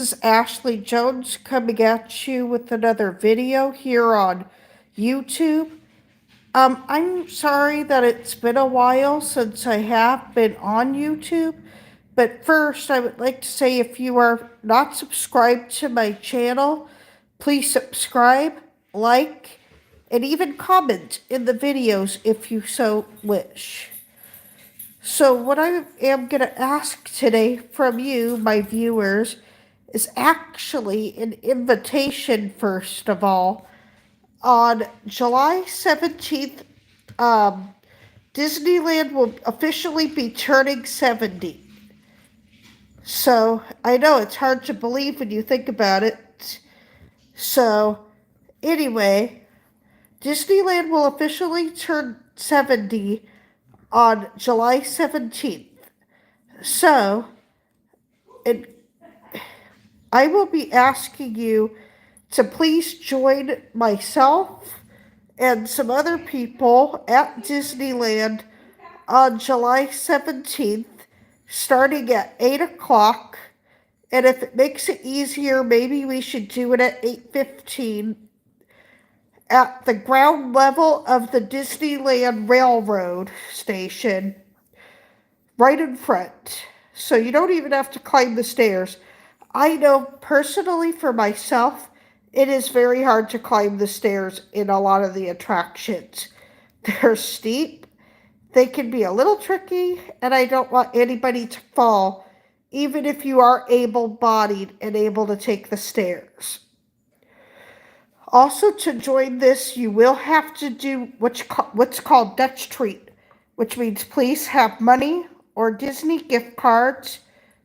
This is Ashley Jones coming at you with another video here on YouTube. I'm sorry that it's been a while since I have been on YouTube, but first I would like to say if you are not subscribed to my channel, please subscribe, like, and even comment in the videos if you so wish. So, what I am going to ask today from you, my viewers, is actually an invitation, first of all. On July 17th, Disneyland will officially be turning 70. So, I know it's hard to believe when you think about it. So, anyway, Disneyland will officially turn 70 on July 17th. So, I will be asking you to please join myself and some other people at Disneyland on July 17th, starting at 8 o'clock. And if it makes it easier, maybe we should do it at 8:15 at the ground level of the Disneyland Railroad station, right in front. So you don't even have to climb the stairs. I know personally for myself, it is very hard to climb the stairs in a lot of the attractions. They're steep, they can be a little tricky, and I don't want anybody to fall, even if you are able-bodied and able to take the stairs. Also, to join this, you will have to do what's called Dutch Treat, which means please have money or Disney gift cards.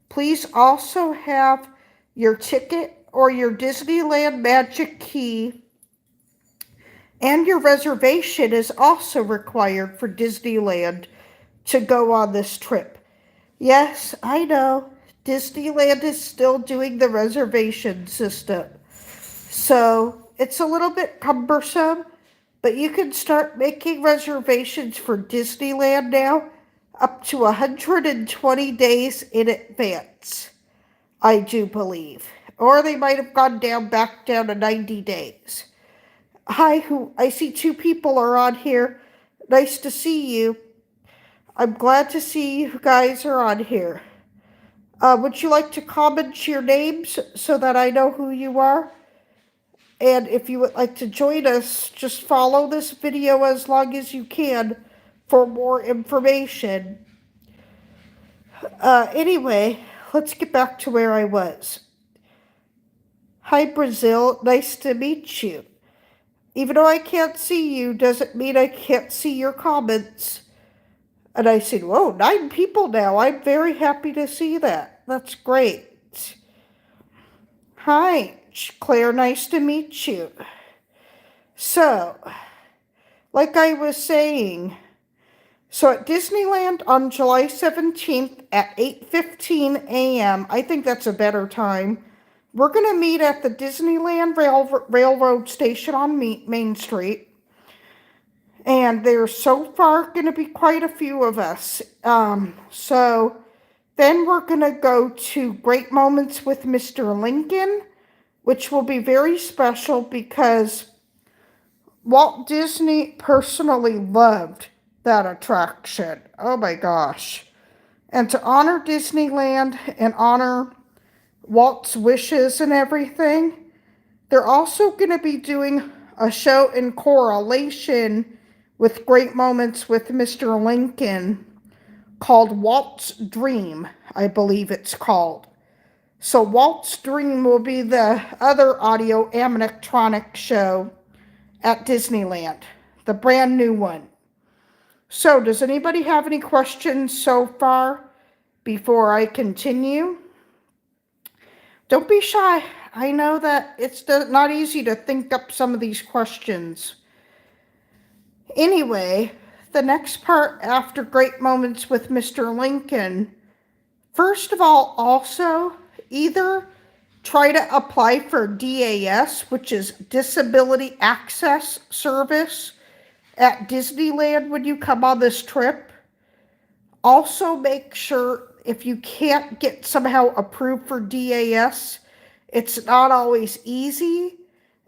Please also have your ticket or your Disneyland Magic Key, and your reservation is also required for Disneyland to go on this trip. Yes, I know, Disneyland is still doing the reservation system. So it's a little bit cumbersome, but you can start making reservations for Disneyland now up to 120 days in advance, I do believe. Or they might have gone back down to 90 days. Hi, I see two people are on here. Nice to see you. I'm glad to see you guys are on here. Would you like to comment your names so that I know who you are? And if you would like to join us, just follow this video as long as you can for more information. Anyway, let's get back to where I was. Hi, Brazil. Nice to meet you. Even though I can't see you, doesn't mean I can't see your comments. And I said, whoa, 9 people now. I'm very happy to see that. That's great. Hi, Claire. Nice to meet you. So, like I was saying, so at Disneyland on July 17th at 8:15 a.m., I think that's a better time, we're going to meet at the Disneyland Railroad Station on Main Street. And there's so far going to be quite a few of us. So then we're going to go to Great Moments with Mr. Lincoln, which will be very special because Walt Disney personally loved that attraction. Oh my gosh. And to honor Disneyland and honor Walt's wishes and everything, they're also going to be doing a show in correlation with Great Moments with Mr. Lincoln called Walt's Dream, I believe it's called. So Walt's Dream will be the other audio animatronic show at Disneyland, the brand new one. So, does anybody have any questions so far before I continue? Don't be shy. I know that it's not easy to think up some of these questions. Anyway, the next part after Great Moments with Mr. Lincoln, first of all, also, either try to apply for DAS, which is Disability Access Service, at Disneyland when you come on this trip. Also, make sure if you can't get somehow approved for DAS, It's not always easy,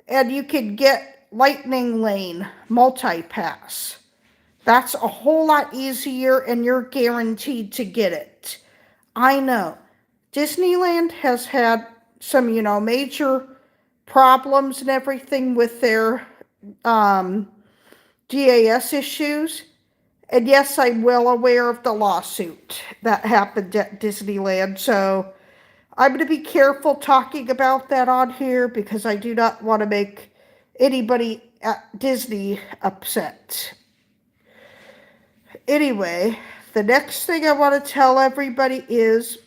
and you can get Lightning Lane multi-pass. That's a whole lot easier, and you're guaranteed to get it. I know. Disneyland has had some, major problems and everything with their DAS issues. And yes, I'm well aware of the lawsuit that happened at Disneyland. So I'm going to be careful talking about that on here because I do not want to make anybody at Disney upset. Anyway, the next thing I want to tell everybody is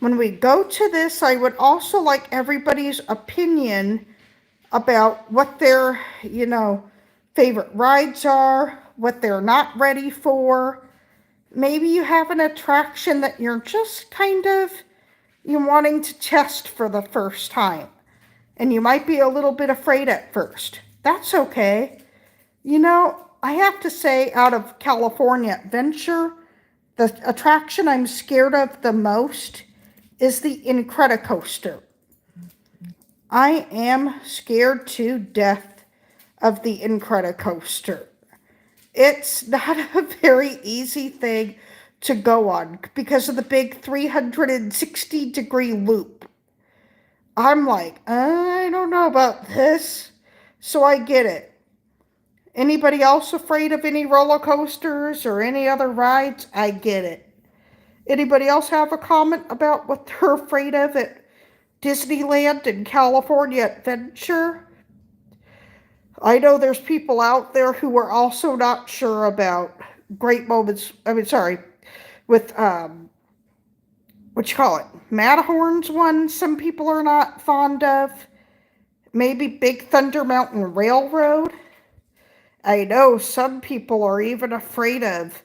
when we go to this, I would also like everybody's opinion about what their, favorite rides are, what they're not ready for. Maybe you have an attraction that you're just you're wanting to test for the first time. And you might be a little bit afraid at first. That's okay. I have to say, out of California Adventure, the attraction I'm scared of the most is the Incredicoaster. I am scared to death of the Incredicoaster. It's not a very easy thing to go on because of the big 360-degree loop. I'm like, I don't know about this. So I get it. Anybody else afraid of any roller coasters or any other rides? I get it. Anybody else have a comment about what they're afraid of at Disneyland and California Adventure? I know there's people out there who are also not sure about with, Matterhorn's one some people are not fond of. Maybe Big Thunder Mountain Railroad. I know some people are even afraid of,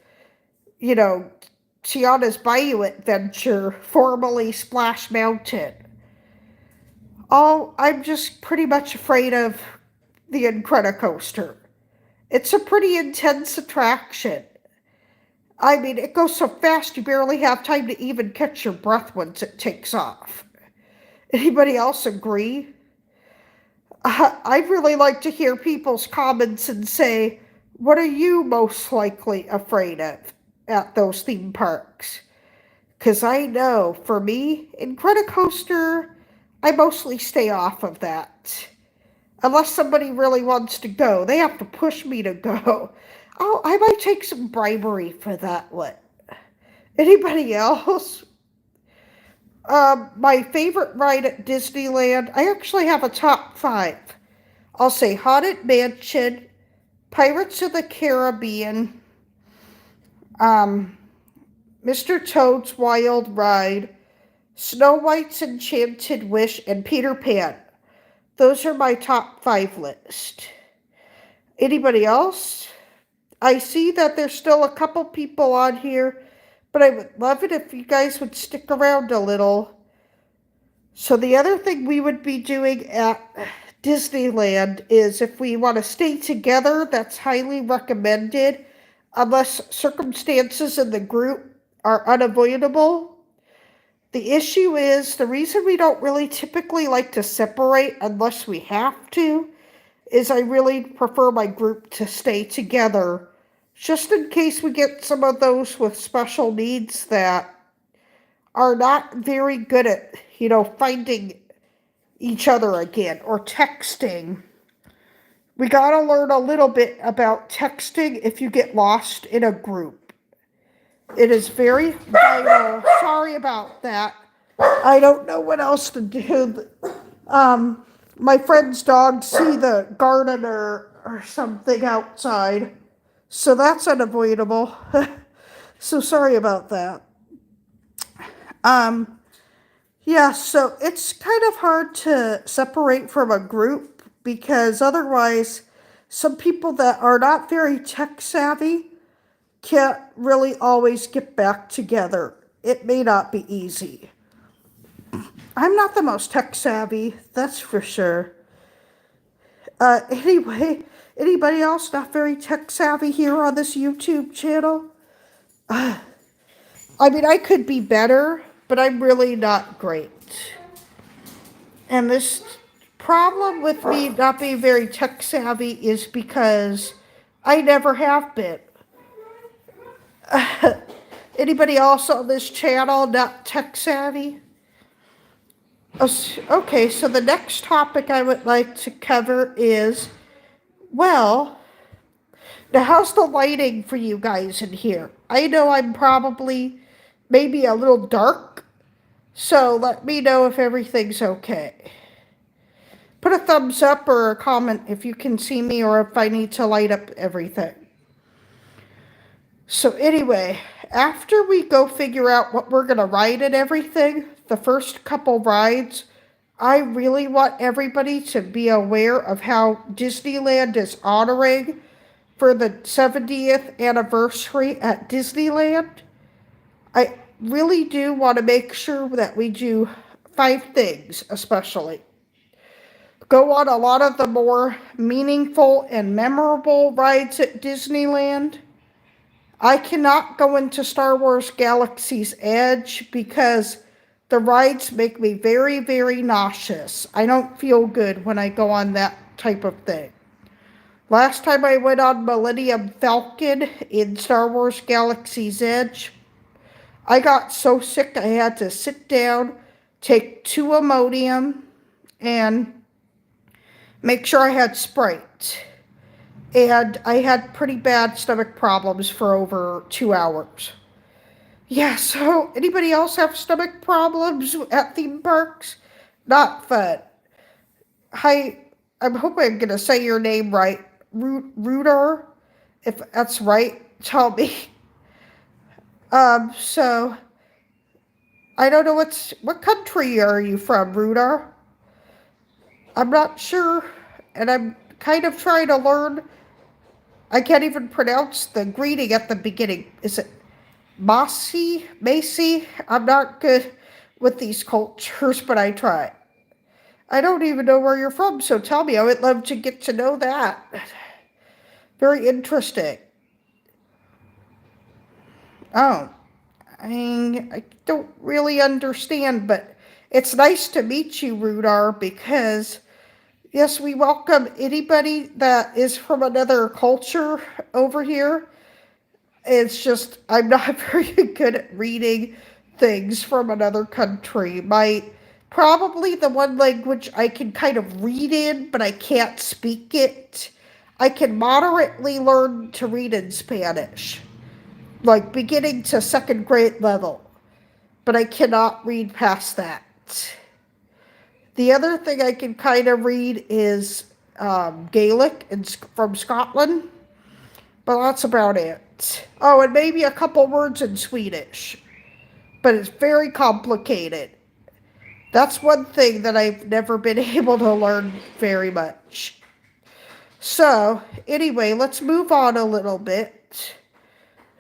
Tiana's Bayou Adventure, formerly Splash Mountain. Oh, I'm just pretty much afraid of the Incredicoaster. It's a pretty intense attraction. I mean, it goes so fast you barely have time to even catch your breath once it takes off. Anybody else agree? I'd really like to hear people's comments and say, what are you most likely afraid of at those theme parks? Because I know, for me, Incredicoaster, I mostly stay off of that. Unless somebody really wants to go. They have to push me to go. Oh, I might take some bribery for that one. Anybody else? My favorite ride at Disneyland, I actually have a top 5. I'll say Haunted Mansion, Pirates of the Caribbean, Mr. Toad's Wild Ride, Snow White's Enchanted Wish, and Peter Pan. Those are my top 5 list. Anybody else? I see that there's still a couple people on here, but I would love it if you guys would stick around a little. So the other thing we would be doing at Disneyland is if we want to stay together, that's highly recommended, unless circumstances in the group are unavoidable. The issue is, the reason we don't really typically like to separate unless we have to, is I really prefer my group to stay together, just in case we get some of those with special needs that are not very good at, finding each other again, or texting. We gotta learn a little bit about texting if you get lost in a group. It is very vital. Sorry about that. I don't know what else to do. My friend's dogs see the gardener or something outside. So that's unavoidable. So sorry about that. Yeah, so it's kind of hard to separate from a group because otherwise some people that are not very tech savvy can't really always get back together. It may not be easy. I'm not the most tech savvy, that's for sure. Anyway, anybody else not very tech savvy here on this YouTube channel? I mean, I could be better, but I'm really not great. And this problem with me not being very tech savvy is because I never have been. Anybody else on this channel not tech savvy? Okay, so the next topic I would like to cover is, well, now how's the lighting for you guys in here? I know I'm probably maybe a little dark, so let me know if everything's okay. Put a thumbs up or a comment if you can see me or if I need to light up everything. So anyway, after we go figure out what we're going to ride and everything, the first couple rides, I really want everybody to be aware of how Disneyland is honoring for the 70th anniversary at Disneyland. I really do want to make sure that we do 5 things, especially. Go on a lot of the more meaningful and memorable rides at Disneyland. I cannot go into Star Wars Galaxy's Edge because the rides make me very, very nauseous. I don't feel good when I go on that type of thing. Last time I went on Millennium Falcon in Star Wars Galaxy's Edge, I got so sick I had to sit down, take 2 Imodium, and make sure I had Sprite. And I had pretty bad stomach problems for over 2 hours. Yeah, so anybody else have stomach problems at theme parks? Not fun. Hi, I'm hoping I'm going to say your name right. Rudar? If that's right, tell me. So, I don't know what country are you from, Rudar? I'm not sure, and I'm kind of trying to learn. I can't even pronounce the greeting at the beginning. Is it Macy? I'm not good with these cultures, but I try. I don't even know where you're from, so tell me. I would love to get to know that. Very interesting. Oh, I don't really understand, but it's nice to meet you, Rudar, because yes, we welcome anybody that is from another culture over here. It's just, I'm not very good at reading things from another country. Probably the one language I can kind of read in, but I can't speak it. I can moderately learn to read in Spanish, like beginning to 2nd grade level, but I cannot read past that. The other thing I can kind of read is Gaelic from Scotland, but that's about it. Oh, and maybe a couple words in Swedish, but it's very complicated. That's one thing that I've never been able to learn very much. So, anyway, let's move on a little bit.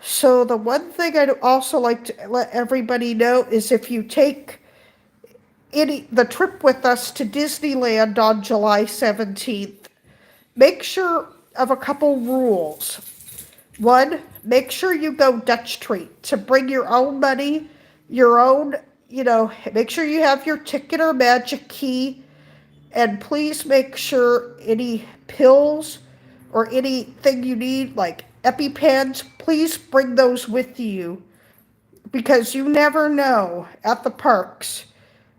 So, the one thing I'd also like to let everybody know is if you take the trip with us to Disneyland on July 17th, make sure of a couple rules. 1, make sure you go Dutch treat to bring your own money, your own, make sure you have your ticket or magic key, and please make sure any pills or anything you need, like EpiPens, please bring those with you because you never know at the parks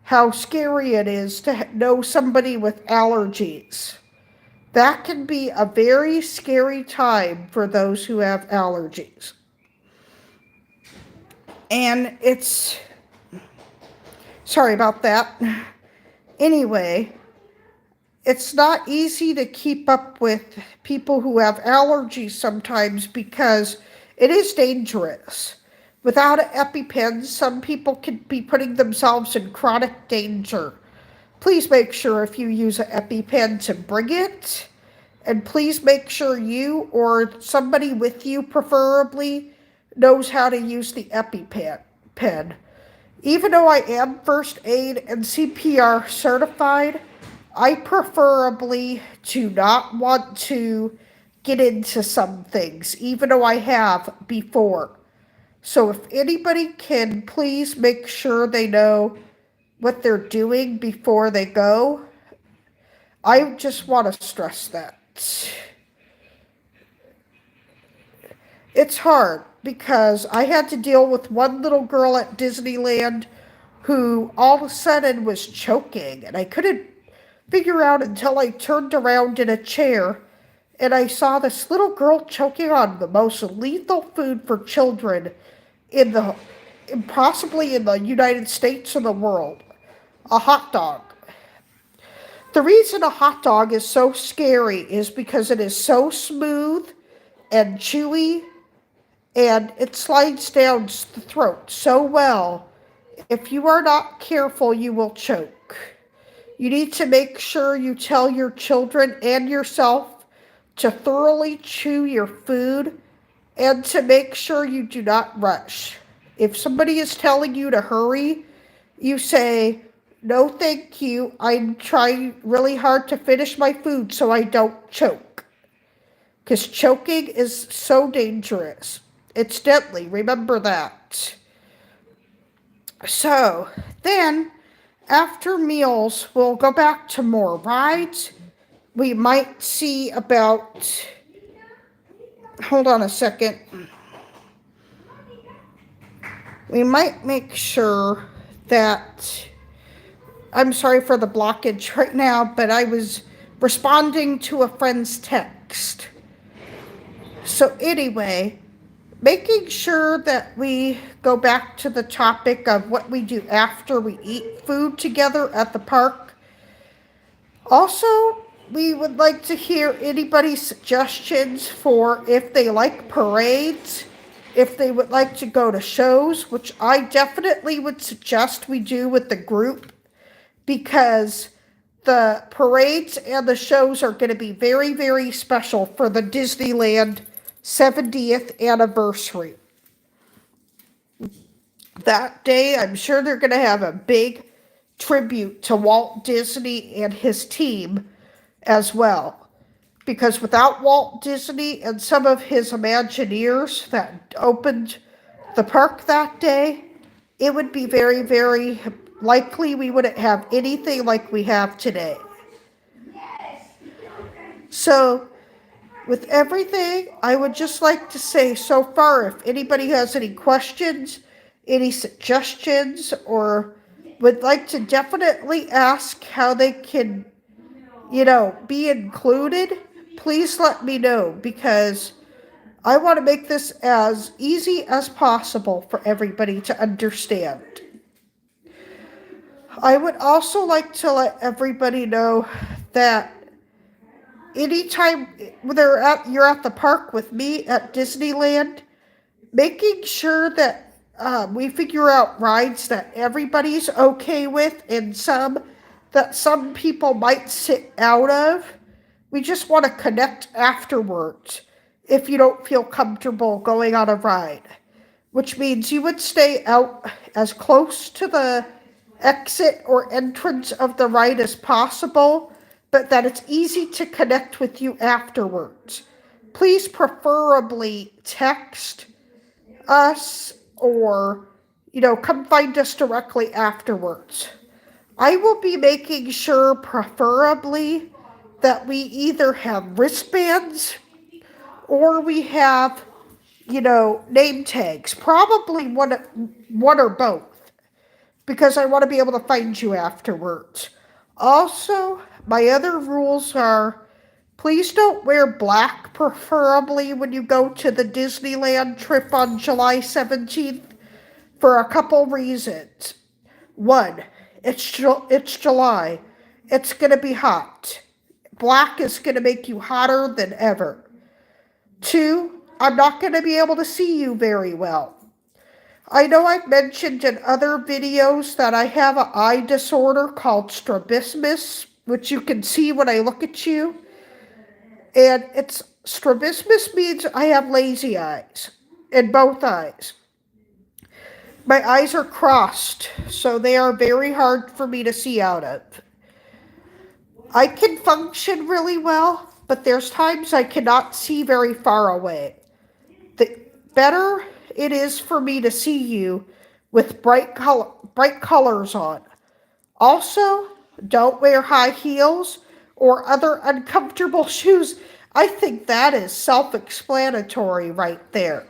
how scary it is to know somebody with allergies. That can be a very scary time for those who have allergies. And sorry about that. Anyway, it's not easy to keep up with people who have allergies sometimes because it is dangerous. Without an EpiPen, some people could be putting themselves in chronic danger. Please make sure if you use an EpiPen to bring it. And please make sure you or somebody with you preferably knows how to use the EpiPen. Even though I am first aid and CPR certified, I preferably do not want to get into some things, even though I have before. So if anybody can please make sure they know what they're doing before they go. I just want to stress that. It's hard because I had to deal with one little girl at Disneyland who all of a sudden was choking, and I couldn't figure out until I turned around in a chair and I saw this little girl choking on the most lethal food for children in the possibly in the United States or the world, a hot dog. The reason a hot dog is so scary is because it is so smooth and chewy and it slides down the throat so well. If you are not careful, you will choke. You need to make sure you tell your children and yourself to thoroughly chew your food and to make sure you do not rush. If somebody is telling you to hurry, you say, "No, thank you. I'm trying really hard to finish my food so I don't choke." Because choking is so dangerous. It's deadly. Remember that. So, then, after meals, we'll go back to more rides. We might see about, hold on a second. We might make sure that, I'm sorry for the blockage right now, but I was responding to a friend's text. So anyway, making sure that we go back to the topic of what we do after we eat food together at the park. Also, we would like to hear anybody's suggestions for if they like parades, if they would like to go to shows, which I definitely would suggest we do with the group, because the parades and the shows are going to be very, very special for the Disneyland 70th anniversary. That day, I'm sure they're going to have a big tribute to Walt Disney and his team as well. Because without Walt Disney and some of his Imagineers that opened the park that day, it would be very, very likely we wouldn't have anything like we have today. So, with everything, I would just like to say so far, if anybody has any questions, any suggestions, or would like to definitely ask how they can, be included, please let me know, because I want to make this as easy as possible for everybody to understand. I would also like to let everybody know that anytime you're at the park with me at Disneyland, making sure that we figure out rides that everybody's okay with and some that some people might sit out of. We just want to connect afterwards if you don't feel comfortable going on a ride, which means you would stay out as close to the exit or entrance of the ride as possible, but that it's easy to connect with you afterwards. Please preferably text us or, come find us directly afterwards. I will be making sure preferably that we either have wristbands or we have, name tags. Probably one or both, because I want to be able to find you afterwards. Also, my other rules are, please don't wear black, preferably when you go to the Disneyland trip on July 17th, for a couple reasons. One, it's July. It's going to be hot. Black is going to make you hotter than ever. Two, I'm not going to be able to see you very well. I know I've mentioned in other videos that I have an eye disorder called strabismus, which you can see when I look at you. And strabismus means I have lazy eyes in both eyes. My eyes are crossed, so they are very hard for me to see out of. I can function really well, but there's times I cannot see very far away. The better it is for me to see you with bright colors on. Also, don't wear high heels or other uncomfortable shoes. I think that is self explanatory right there.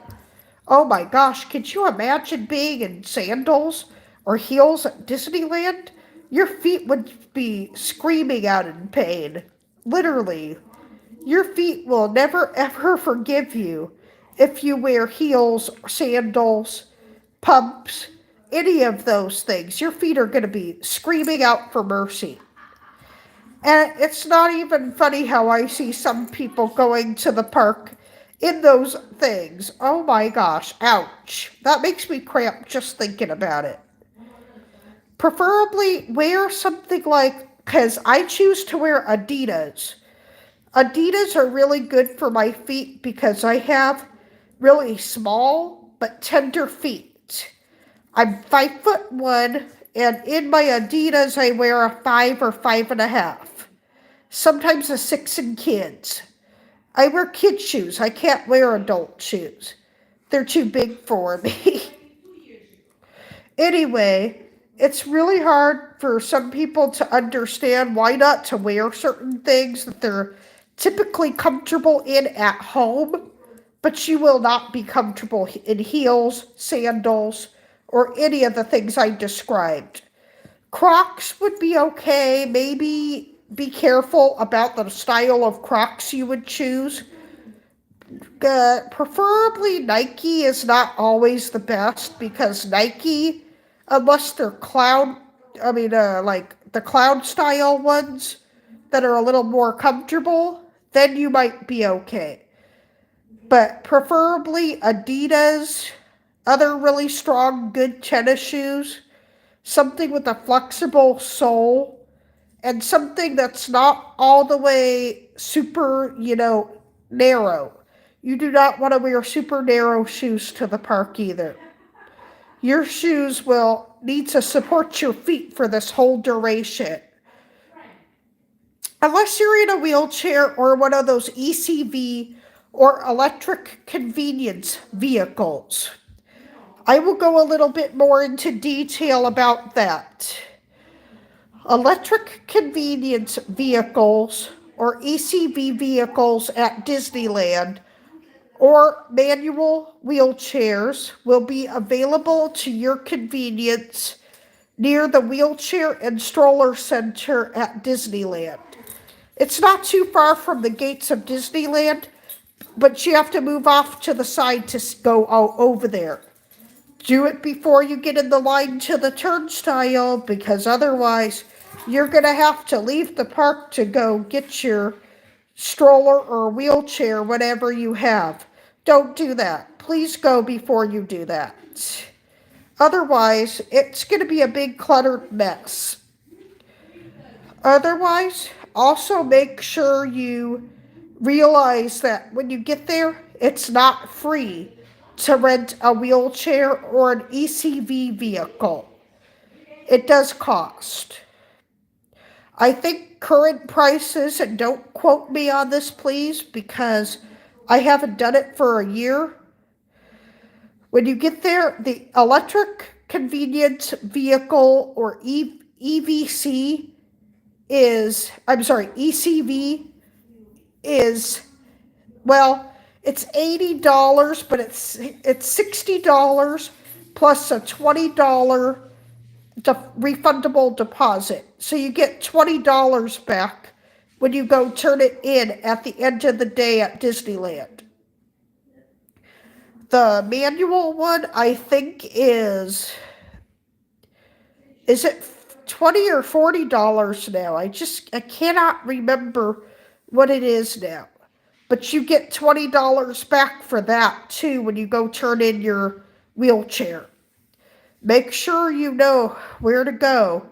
Oh my gosh, could you imagine being in sandals or heels at Disneyland? Your feet would be screaming out in pain. Literally. Your feet will never ever forgive you if you wear heels, sandals, pumps, any of those things. Your feet are going to be screaming out for mercy. And it's not even funny how I see some people going to the park in those things. Oh my gosh, ouch. That makes me cramp just thinking about it. Preferably wear something like, because I choose to wear Adidas. Adidas are really good for my feet because I have really small but tender feet. I'm 5'1", and in my Adidas I wear a 5 or 5.5. Sometimes a 6 in kids. I wear kid shoes. I can't wear adult shoes. They're too big for me. Anyway, it's really hard for some people to understand why not to wear certain things that they're typically comfortable in at home, but you will not be comfortable in heels, sandals, or any of the things I described. Crocs would be okay. Maybe be careful about the style of Crocs you would choose. Preferably Nike is not always the best because Nike, unless they're like the cloud style ones that are a little more comfortable, then you might be okay. But preferably Adidas, other really strong, good tennis shoes, something with a flexible sole, and something that's not all the way super, narrow. You do not want to wear super narrow shoes to the park either. Your shoes will need to support your feet for this whole duration. Unless you're in a wheelchair or one of those ECV or electric convenience vehicles. I will go a little bit more into detail about that. Electric convenience vehicles or ECV vehicles at Disneyland or manual wheelchairs will be available to your convenience near the wheelchair and stroller center at Disneyland. It's not too far from the gates of Disneyland, but you have to move off to the side to go over there. Do it before you get in the line to the turnstile because otherwise you're going to have to leave the park to go get your stroller or wheelchair, whatever you have. Don't do that. Please go before you do that. Otherwise, it's going to be a big cluttered mess. Otherwise, also make sure you realize that when you get there, it's not free to rent a wheelchair or an ECV vehicle. It does cost. I think current prices, and don't quote me on this please, because I haven't done it for a year. When you get there, the electric convenience vehicle or ECV is, well, it's $80, but it's $60 plus a $20 refundable deposit. So you get $20 back when you go turn it in at the end of the day at Disneyland. The manual one, I think, is it $20 or $40 now? I cannot remember what it is now. But you get $20 back for that too when you go turn in your wheelchair. Make sure you know where to go.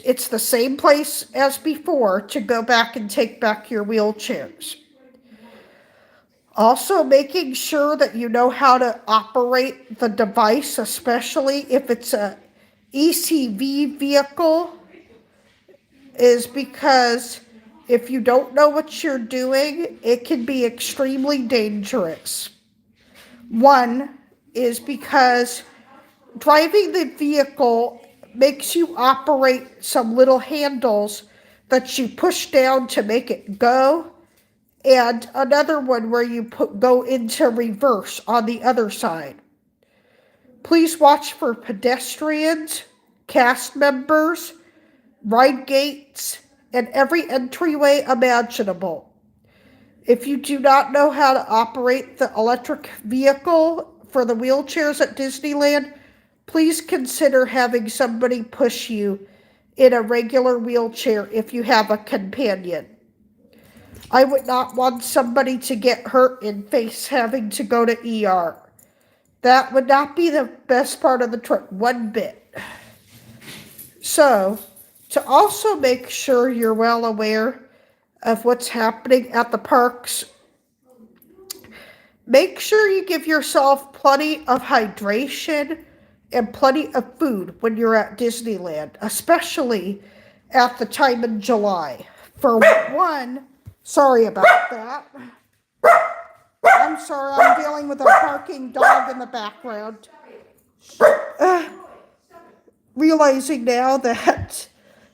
It's the same place as before to go back and take back your wheelchairs. Also, making sure that you know how to operate the device, especially if it's a ECV vehicle, is because if you don't know what you're doing, it can be extremely dangerous. One is because driving the vehicle makes you operate some little handles that you push down to make it go, and another one where you go into reverse on the other side. Please watch for pedestrians, cast members, ride gates, and every entryway imaginable. If you do not know how to operate the electric vehicle for the wheelchairs at Disneyland, please consider having somebody push you in a regular wheelchair if you have a companion. I would not want somebody to get hurt and face having to go to ER. That would not be the best part of the trip, one bit. So, to also make sure you're well aware of what's happening at the parks, make sure you give yourself plenty of hydration and plenty of food when you're at Disneyland, especially at the time in July. For one, sorry about that. I'm sorry, I'm dealing with a barking dog in the background. Realizing now that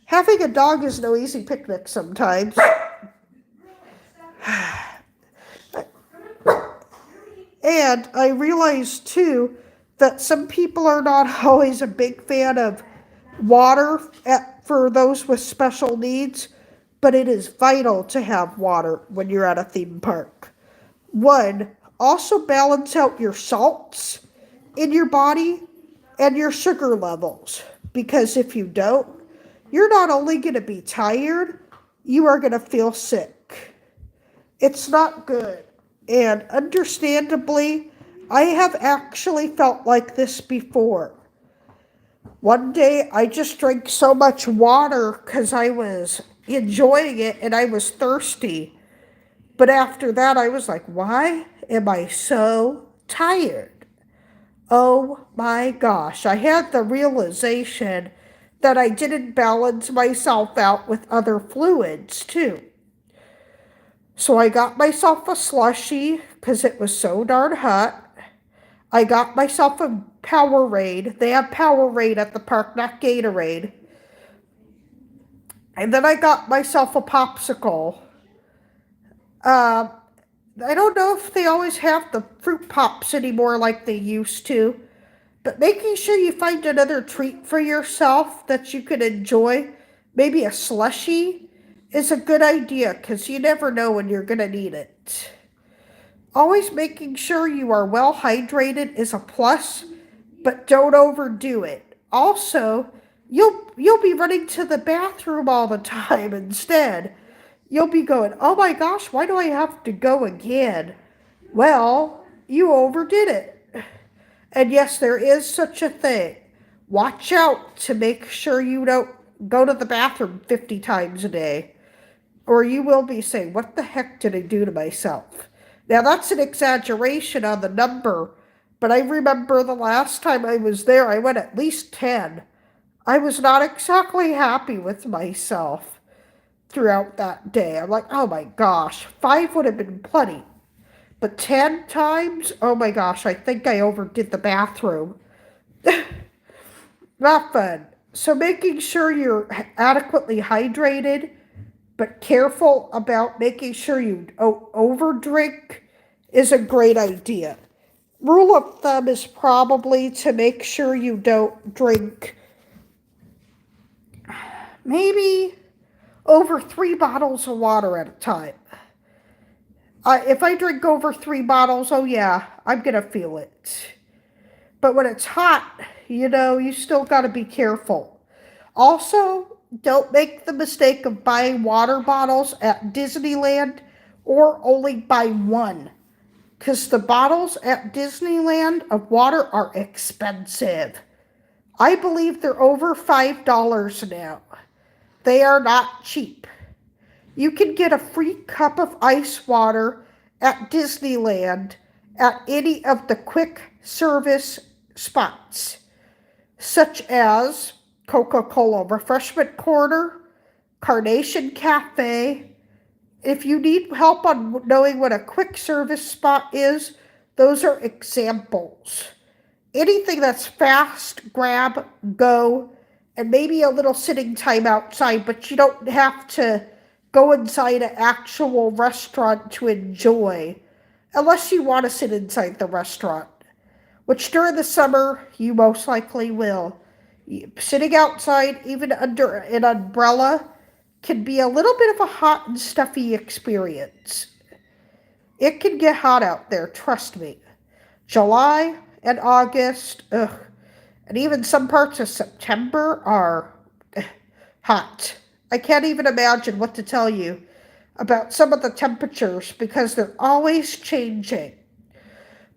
having a dog is no easy picnic sometimes. And I realize too that some people are not always a big fan of water for those with special needs, but it is vital to have water when you're at a theme park. One, also balance out your salts in your body and your sugar levels, because if you don't, you're not only going to be tired, you are going to feel sick. It's not good. And understandably, I have actually felt like this before. One day, I just drank so much water because I was enjoying it and I was thirsty. But after that, I was like, why am I so tired? Oh my gosh, I had the realization that I didn't balance myself out with other fluids too. So I got myself a slushie because it was so darn hot. I got myself a Powerade. They have Powerade at the park, not Gatorade. And then I got myself a popsicle. I don't know if they always have the fruit pops anymore like they used to. But making sure you find another treat for yourself that you can enjoy, maybe a slushie, is a good idea because you never know when you're going to need it. Always making sure you are well hydrated is a plus, but don't overdo it. Also, you'll be running to the bathroom all the time instead. You'll be going, oh my gosh, why do I have to go again? Well, you overdid it. And yes, there is such a thing. Watch out to make sure you don't go to the bathroom 50 times a day. Or you will be saying, what the heck did I do to myself? Now, that's an exaggeration on the number, but I remember the last time I was there, I went at least 10. I was not exactly happy with myself throughout that day. I'm like, oh my gosh, 5 would have been plenty. But 10 times? Oh my gosh, I think I overdid the bathroom. Not fun. So making sure you're adequately hydrated, but careful about making sure you don't overdrink is a great idea. Rule of thumb is probably to make sure you don't drink maybe over 3 bottles of water at a time. If I drink over 3 bottles, oh yeah, I'm going to feel it. But when it's hot, you still got to be careful. Also, don't make the mistake of buying water bottles at Disneyland or only buy one. Because the bottles at Disneyland of water are expensive. I believe they're over $5 now. They are not cheap. You can get a free cup of ice water at Disneyland at any of the quick service spots, such as Coca-Cola Refreshment Corner, Carnation Cafe. If you need help on knowing what a quick service spot is, those are examples. Anything that's fast, grab, go, and maybe a little sitting time outside, but you don't have to go inside an actual restaurant to enjoy, unless you want to sit inside the restaurant, which during the summer you most likely will. Sitting outside, even under an umbrella, can be a little bit of a hot and stuffy experience. It can get hot out there, trust me. July and August, ugh, and even some parts of September are hot. I can't even imagine what to tell you about some of the temperatures because they're always changing.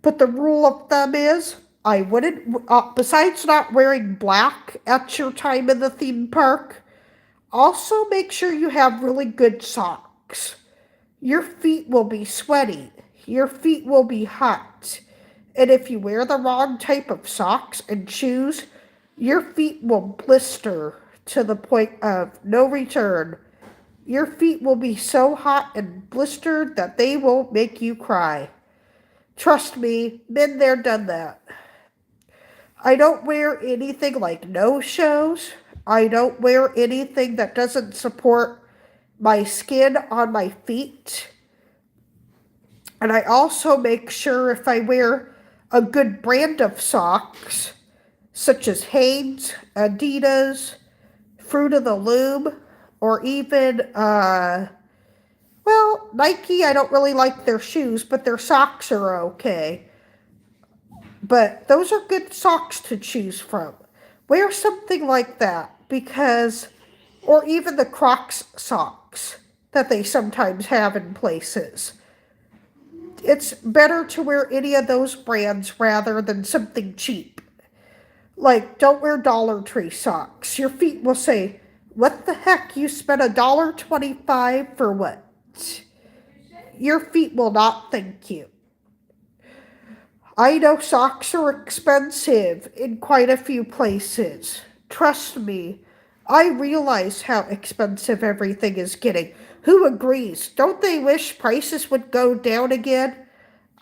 But the rule of thumb is I wouldn't, besides not wearing black at your time in the theme park, also make sure you have really good socks. Your feet will be sweaty. Your feet will be hot. And if you wear the wrong type of socks and shoes, your feet will blister to the point of no return. Your feet will be so hot and blistered that they will make you cry. Trust me, been there, done that. I don't wear anything like no-shows. I don't wear anything that doesn't support my skin on my feet. And I also make sure if I wear a good brand of socks, such as Hanes, Adidas, Fruit of the Loom, or even, Nike, I don't really like their shoes, but their socks are okay. But those are good socks to choose from. Wear something like that because, or even the Crocs socks that they sometimes have in places. It's better to wear any of those brands rather than something cheap. Like, don't wear Dollar Tree socks. Your feet will say, "What the heck? You spent $1.25 for what?" Your feet will not thank you. I know socks are expensive in quite a few places. Trust me, I realize how expensive everything is getting. Who agrees? Don't they wish prices would go down again?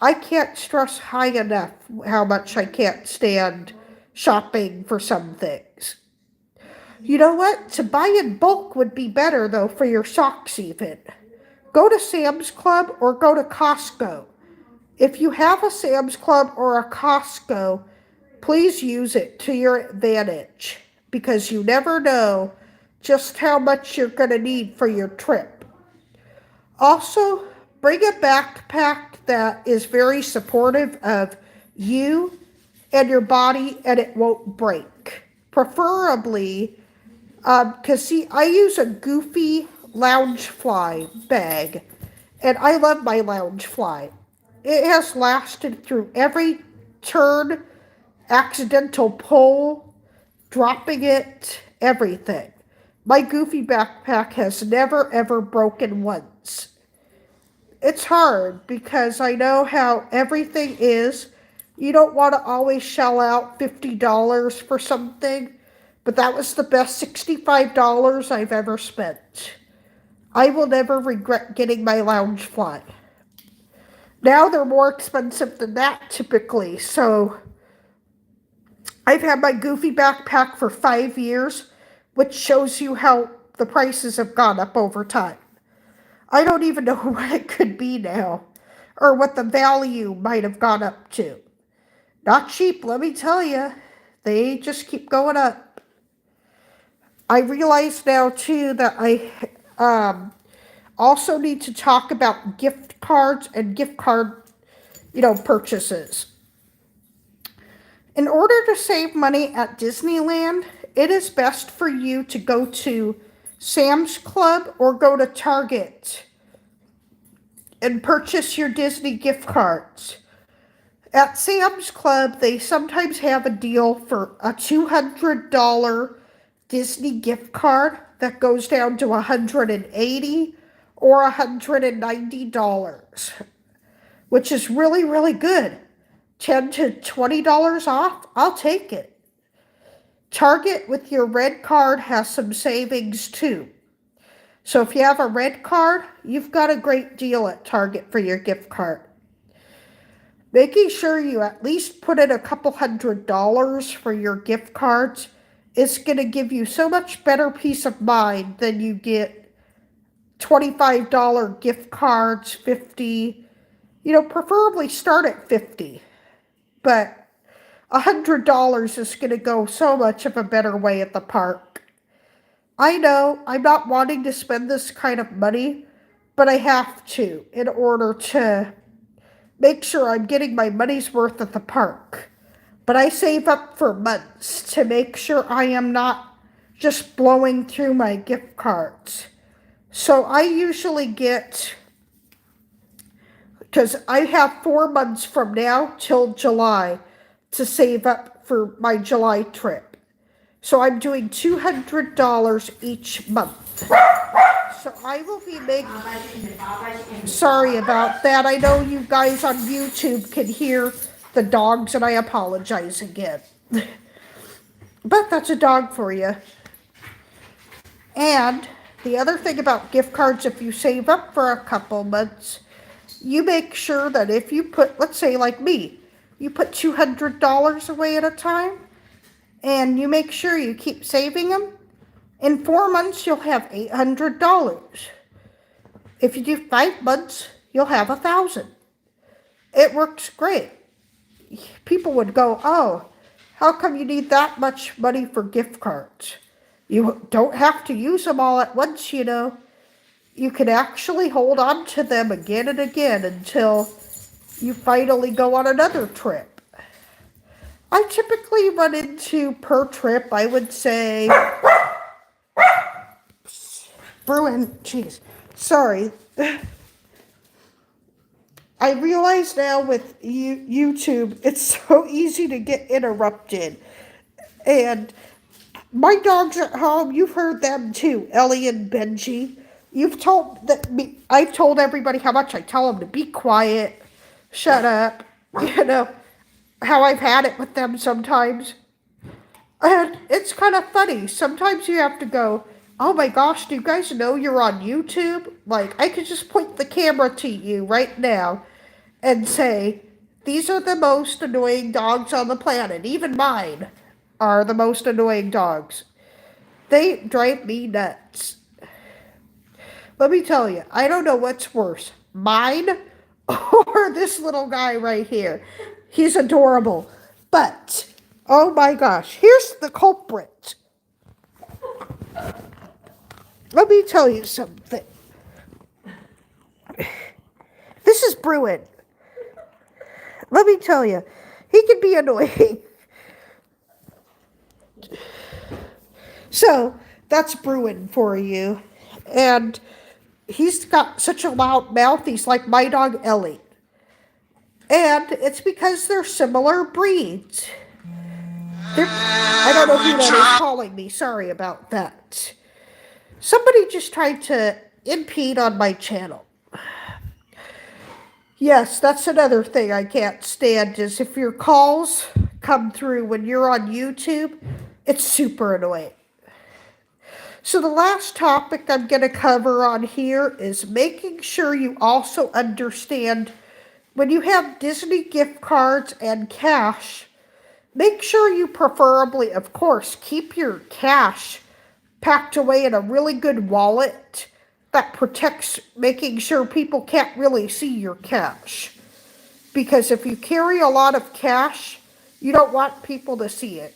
I can't stress high enough how much I can't stand shopping for some things. You know what? To buy in bulk would be better, though, for your socks even. Go to Sam's Club or go to Costco. If you have a Sam's Club or a Costco, please use it to your advantage because you never know just how much you're going to need for your trip. Also, bring a backpack that is very supportive of you and your body and it won't break. Preferably, because I use a Goofy Loungefly bag and I love my Loungefly. It has lasted through every turn, accidental pull, dropping it, everything. My Goofy backpack has never ever broken once. It's hard because I know how everything is. You don't want to always shell out $50 for something, but that was the best $65 I've ever spent. I will never regret getting my Loungefly. Now they're more expensive than that typically, so I've had my Goofy backpack for 5 years, which shows you how the prices have gone up over time. I don't even know what it could be now, or what the value might have gone up to. Not cheap, let me tell you. They just keep going up. I realize now, too, that I also need to talk about gift cards and gift card, purchases. In order to save money at Disneyland, it is best for you to go to Sam's Club or go to Target and purchase your Disney gift cards. At Sam's Club, they sometimes have a deal for a $200 Disney gift card that goes down to $180 or $190, which is really, really good. $10 to $20 off, I'll take it. Target with your red card has some savings too. So if you have a red card, you've got a great deal at Target for your gift card. Making sure you at least put in a couple $100s for your gift cards is going to give you so much better peace of mind than you get $25 gift cards, 50, preferably start at 50, but $100 is going to go so much of a better way at the park. I know I'm not wanting to spend this kind of money, but I have to in order to make sure I'm getting my money's worth at the park. But I save up for months to make sure I am not just blowing through my gift cards. So I usually get, because I have 4 months from now till July to save up for my July trip. So I'm doing $200 each month. So I will be making, sorry about that. I know you guys on YouTube can hear the dogs, and I apologize again. But that's a dog for you. And the other thing about gift cards, if you save up for a couple months, you make sure that if you put, let's say like me, you put $200 away at a time, and you make sure you keep saving them, in 4 months you'll have $800. If you do 5 months, you'll have $1,000. It works great. People would go, oh, how come you need that much money for gift cards? You don't have to use them all at once, You can actually hold on to them again and again until you finally go on another trip. I typically run into, per trip, I would say, Bruin, jeez, sorry. I realize now with YouTube, it's so easy to get interrupted. And my dogs at home, you've heard them too, Ellie and Benji. I've told everybody how much I tell them to be quiet, shut up, how I've had it with them sometimes. And it's kind of funny. Sometimes you have to go, oh my gosh, do you guys know you're on YouTube? Like, I could just point the camera to you right now and say, these are the most annoying dogs on the planet. Even mine are the most annoying dogs. They drive me nuts. Let me tell you, I don't know what's worse, mine or this little guy right here. He's adorable. But, oh my gosh, here's the culprit. Let me tell you something. This is Bruin. Let me tell you, he can be annoying. So, that's Bruin for you. And he's got such a loud mouth, he's like my dog Ellie. And it's because they're similar breeds. I don't know who that is calling me, sorry about that. Somebody just tried to impede on my channel. Yes, that's another thing I can't stand, is if your calls come through when you're on YouTube, it's super annoying. So the last topic I'm going to cover on here is making sure you also understand when you have Disney gift cards and cash, make sure you preferably, of course, keep your cash packed away in a really good wallet that protects, making sure people can't really see your cash. Because if you carry a lot of cash, you don't want people to see it.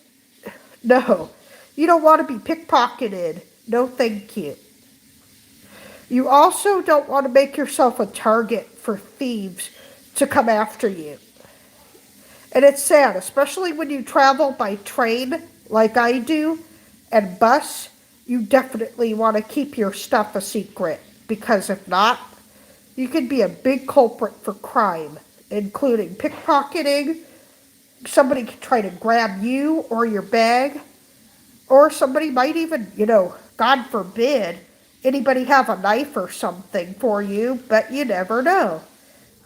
No, you don't want to be pickpocketed. No, thank you. You also don't want to make yourself a target for thieves to come after you. And it's sad, especially when you travel by train like I do and bus, you definitely want to keep your stuff a secret, because if not, you could be a big culprit for crime, including pickpocketing. Somebody could try to grab you or your bag, or somebody might even, God forbid, anybody have a knife or something for you, but you never know.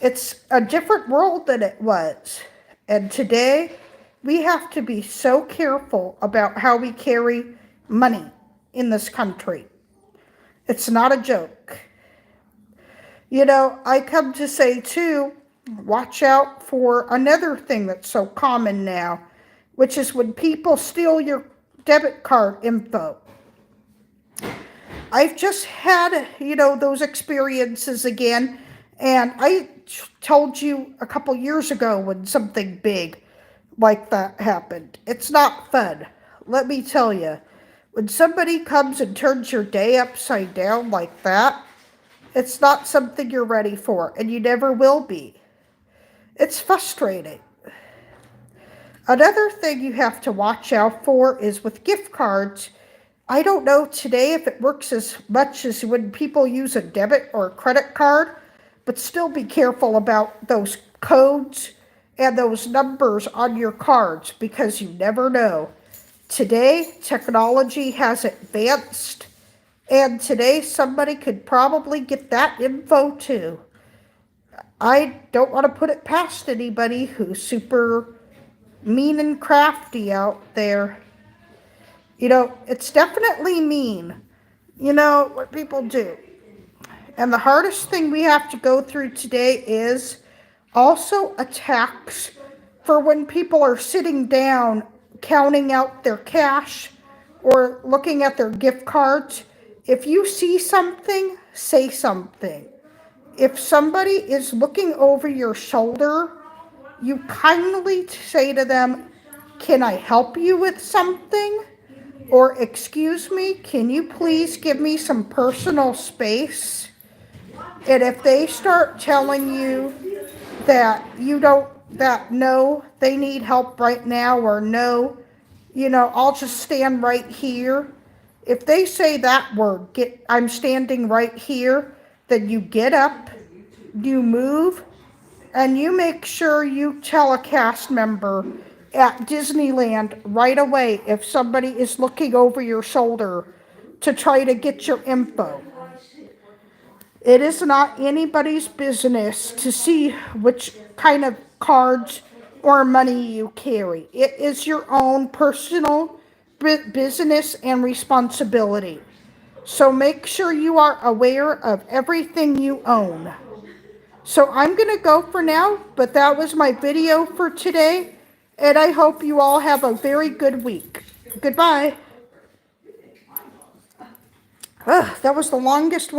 It's a different world than it was. And today, we have to be so careful about how we carry money in this country. It's not a joke. I come to say too, watch out for another thing that's so common now, which is when people steal your debit card info. I've just had, those experiences again. And I told you a couple years ago when something big like that happened. It's not fun. Let me tell you. When somebody comes and turns your day upside down like that, it's not something you're ready for, and you never will be. It's frustrating. Another thing you have to watch out for is with gift cards. I don't know today if it works as much as when people use a debit or a credit card, but still be careful about those codes and those numbers on your cards because you never know. Today, technology has advanced, and today somebody could probably get that info too. I don't want to put it past anybody who's super mean and crafty out there. It's definitely mean, what people do. And the hardest thing we have to go through today is also attacks for when people are sitting down counting out their cash or looking at their gift cards. If you see something, say something. If somebody is looking over your shoulder, you kindly say to them, "Can I help you with something?" Or, "Excuse me, can you please give me some personal space?" And if they start telling you that no, they need help right now, or no, I'll just stand right here. If they say that word, I'm standing right here, then you get up, you move, and you make sure you tell a cast member at Disneyland right away if somebody is looking over your shoulder to try to get your info. It is not anybody's business to see which kind of cards or money you carry. It is your own personal business and responsibility. So make sure you are aware of everything you own. So I'm going to go for now, but that was my video for today, and I hope you all have a very good week. Goodbye. That was the longest one.